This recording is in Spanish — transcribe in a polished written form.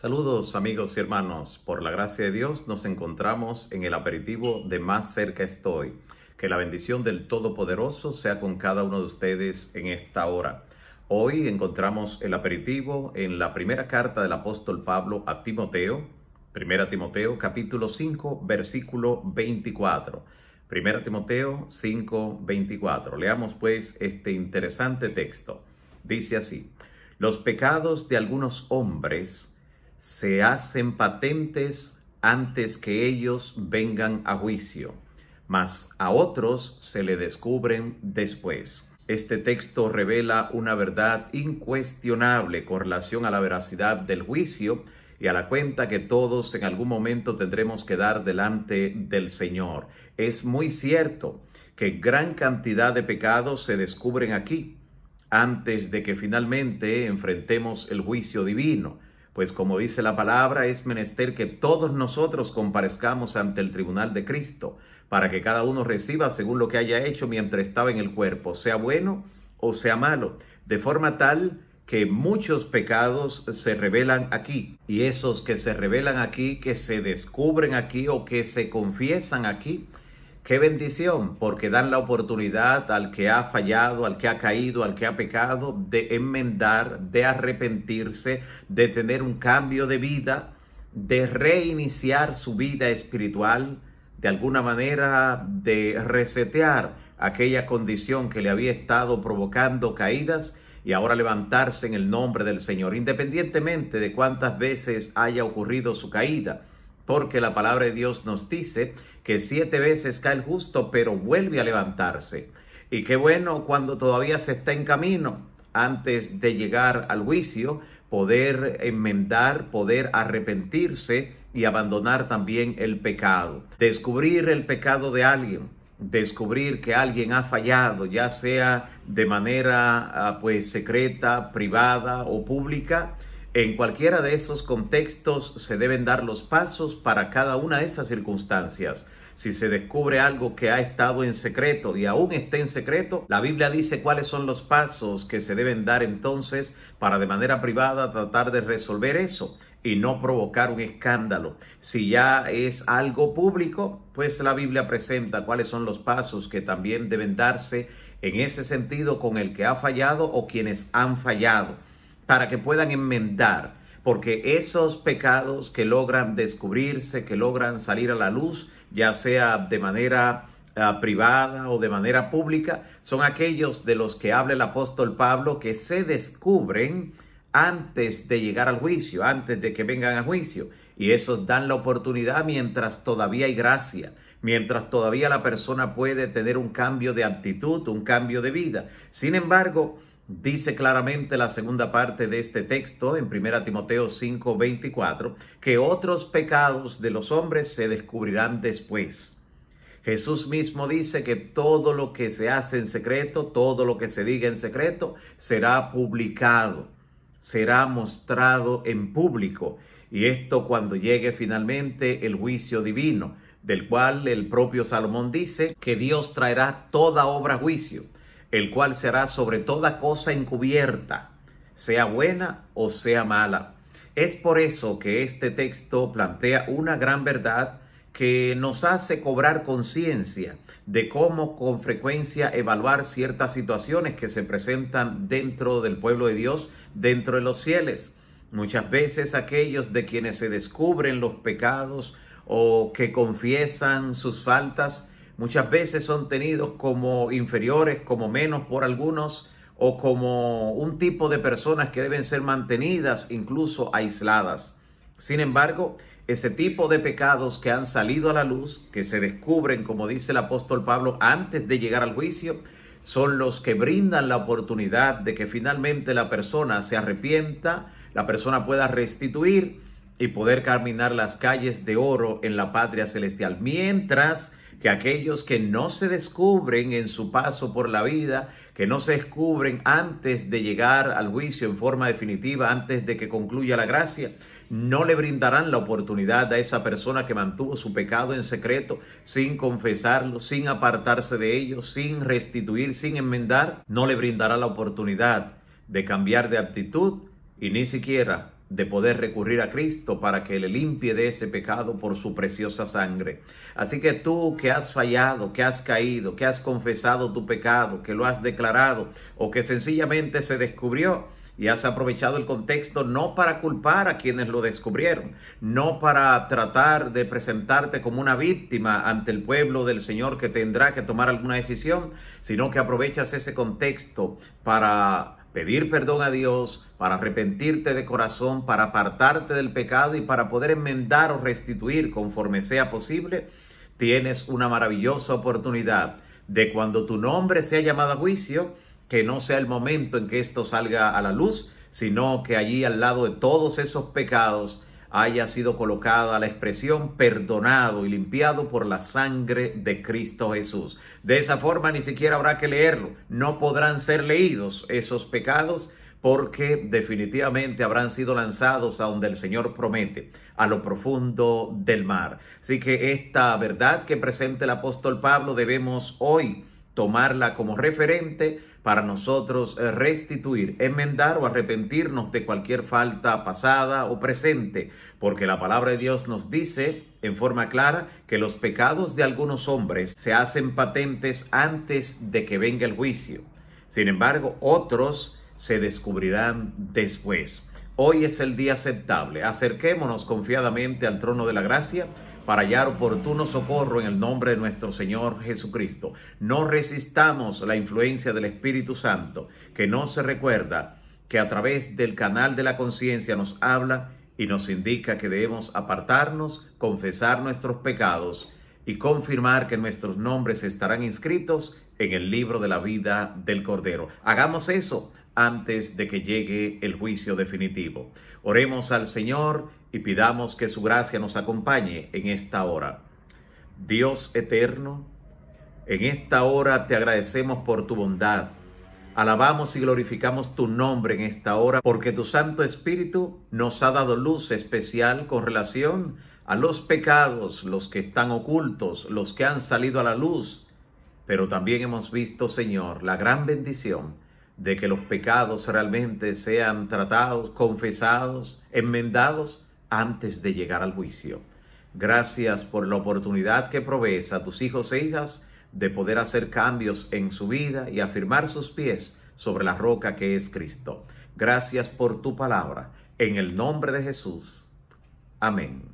Saludos amigos y hermanos, por la gracia de Dios nos encontramos en el aperitivo de Más cerca estoy. Que la bendición del Todopoderoso sea con cada uno de ustedes en esta hora. Hoy encontramos el aperitivo en la primera carta del apóstol Pablo a Timoteo, 1 Timoteo capítulo 5 versículo 24. 1 Timoteo 5, 24. Leamos pues este interesante texto. Dice así: los pecados de algunos hombres se hacen patentes antes que ellos vengan a juicio, mas a otros se le descubren después. Este texto revela una verdad incuestionable con relación a la veracidad del juicio y a la cuenta que todos en algún momento tendremos que dar delante del Señor. Es muy cierto que gran cantidad de pecados se descubren aquí antes de que finalmente enfrentemos el juicio divino. Pues como dice la palabra, es menester que todos nosotros comparezcamos ante el tribunal de Cristo, para que cada uno reciba según lo que haya hecho mientras estaba en el cuerpo, sea bueno o sea malo, de forma tal que muchos pecados se revelan aquí, y esos que se revelan aquí, que se descubren aquí o que se confiesan aquí, ¡qué bendición! Porque dan la oportunidad al que ha fallado, al que ha caído, al que ha pecado, de enmendar, de arrepentirse, de tener un cambio de vida, de reiniciar su vida espiritual, de alguna manera de resetear aquella condición que le había estado provocando caídas y ahora levantarse en el nombre del Señor, independientemente de cuántas veces haya ocurrido su caída. Porque la palabra de Dios nos dice que 7 veces cae el justo, pero vuelve a levantarse. Y qué bueno cuando todavía se está en camino, antes de llegar al juicio, poder enmendar, poder arrepentirse y abandonar también el pecado. Descubrir el pecado de alguien, descubrir que alguien ha fallado, ya sea de manera secreta, privada o pública. En cualquiera de esos contextos se deben dar los pasos para cada una de esas circunstancias. Si se descubre algo que ha estado en secreto y aún está en secreto, la Biblia dice cuáles son los pasos que se deben dar entonces para de manera privada tratar de resolver eso y no provocar un escándalo. Si ya es algo público, pues la Biblia presenta cuáles son los pasos que también deben darse en ese sentido con el que ha fallado o quienes han fallado, para que puedan enmendar, porque esos pecados que logran descubrirse, que logran salir a la luz, ya sea de manera privada o de manera pública, son aquellos de los que habla el apóstol Pablo, que se descubren antes de llegar al juicio, antes de que vengan a juicio, y esos dan la oportunidad mientras todavía hay gracia, mientras todavía la persona puede tener un cambio de actitud, un cambio de vida. Sin embargo, dice claramente la segunda parte de este texto en 1 Timoteo 5, 24, que otros pecados de los hombres se descubrirán después. Jesús mismo dice que todo lo que se hace en secreto, todo lo que se diga en secreto, será publicado, será mostrado en público. Y esto cuando llegue finalmente el juicio divino, del cual el propio Salomón dice que Dios traerá toda obra a juicio, el cual será sobre toda cosa encubierta, sea buena o sea mala. Es por eso que este texto plantea una gran verdad que nos hace cobrar conciencia de cómo con frecuencia evaluar ciertas situaciones que se presentan dentro del pueblo de Dios, dentro de los fieles. Muchas veces aquellos de quienes se descubren los pecados o que confiesan sus faltas, muchas veces son tenidos como inferiores, como menos por algunos, o como un tipo de personas que deben ser mantenidas, incluso aisladas. Sin embargo, ese tipo de pecados que han salido a la luz, que se descubren, como dice el apóstol Pablo, antes de llegar al juicio, son los que brindan la oportunidad de que finalmente la persona se arrepienta, la persona pueda restituir y poder caminar las calles de oro en la patria celestial. Mientras que aquellos que no se descubren en su paso por la vida, que no se descubren antes de llegar al juicio en forma definitiva, antes de que concluya la gracia, no le brindarán la oportunidad a esa persona que mantuvo su pecado en secreto, sin confesarlo, sin apartarse de ello, sin restituir, sin enmendar, no le brindará la oportunidad de cambiar de actitud y ni siquiera de poder recurrir a Cristo para que le limpie de ese pecado por su preciosa sangre. Así que tú que has fallado, que has caído, que has confesado tu pecado, que lo has declarado o que sencillamente se descubrió y has aprovechado el contexto no para culpar a quienes lo descubrieron, no para tratar de presentarte como una víctima ante el pueblo del Señor que tendrá que tomar alguna decisión, sino que aprovechas ese contexto para pedir perdón a Dios, para arrepentirte de corazón, para apartarte del pecado y para poder enmendar o restituir conforme sea posible. Tienes una maravillosa oportunidad de, cuando tu nombre sea llamado a juicio, que no sea el momento en que esto salga a la luz, sino que allí al lado de todos esos pecados haya sido colocada la expresión perdonado y limpiado por la sangre de Cristo Jesús. De esa forma ni siquiera habrá que leerlo, no podrán ser leídos esos pecados, porque definitivamente habrán sido lanzados a donde el Señor promete, a lo profundo del mar. Así que esta verdad que presenta el apóstol Pablo debemos hoy tomarla como referente para nosotros restituir, enmendar o arrepentirnos de cualquier falta pasada o presente, porque la palabra de Dios nos dice en forma clara que los pecados de algunos hombres se hacen patentes antes de que venga el juicio. Sin embargo, otros se descubrirán después. Hoy es el día aceptable. Acerquémonos confiadamente al trono de la gracia para hallar oportuno socorro en el nombre de nuestro Señor Jesucristo. No resistamos la influencia del Espíritu Santo, que no se recuerda que a través del canal de la conciencia nos habla y nos indica que debemos apartarnos, confesar nuestros pecados y confirmar que nuestros nombres estarán inscritos en el libro de la vida del Cordero. Hagamos eso antes de que llegue el juicio definitivo. Oremos al Señor y pidamos que su gracia nos acompañe en esta hora. Dios eterno, en esta hora te agradecemos por tu bondad. Alabamos y glorificamos tu nombre en esta hora, porque tu Santo Espíritu nos ha dado luz especial con relación a los pecados, los que están ocultos, los que han salido a la luz. Pero también hemos visto, Señor, la gran bendición de que los pecados realmente sean tratados, confesados, enmendados antes de llegar al juicio. Gracias por la oportunidad que provees a tus hijos e hijas de poder hacer cambios en su vida y afirmar sus pies sobre la roca que es Cristo. Gracias por tu palabra. En el nombre de Jesús. Amén.